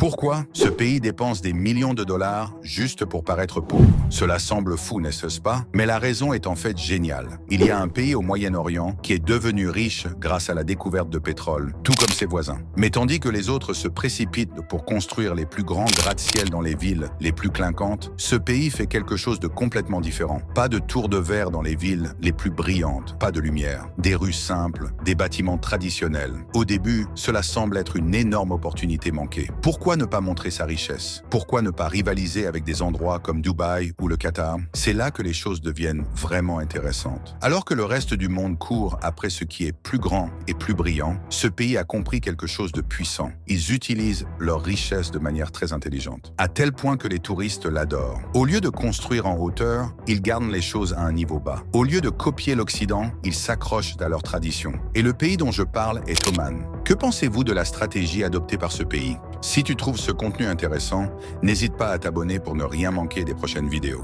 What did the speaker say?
Pourquoi ce pays dépense des millions de dollars juste pour paraître pauvre? Cela semble fou, n'est-ce pas? Mais la raison est en fait géniale. Il y a un pays au Moyen-Orient qui est devenu riche grâce à la découverte de pétrole, tout comme ses voisins. Mais tandis que les autres se précipitent pour construire les plus grands gratte-ciel dans les villes les plus clinquantes, ce pays fait quelque chose de complètement différent. Pas de tours de verre dans les villes les plus brillantes, pas de lumière, des rues simples, des bâtiments traditionnels. Au début, cela semble être une énorme opportunité manquée. Pourquoi ne pas montrer sa richesse? Pourquoi ne pas rivaliser avec des endroits comme Dubaï ou le Qatar? C'est là que les choses deviennent vraiment intéressantes. Alors que le reste du monde court après ce qui est plus grand et plus brillant, ce pays a compris quelque chose de puissant. Ils utilisent leur richesse de manière très intelligente, à tel point que les touristes l'adorent. Au lieu de construire en hauteur, ils gardent les choses à un niveau bas. Au lieu de copier l'Occident, ils s'accrochent à leurs traditions. Et le pays dont je parle est Oman. Que pensez-vous de la stratégie adoptée par ce pays? Si tu trouves ce contenu intéressant, n'hésite pas à t'abonner pour ne rien manquer des prochaines vidéos.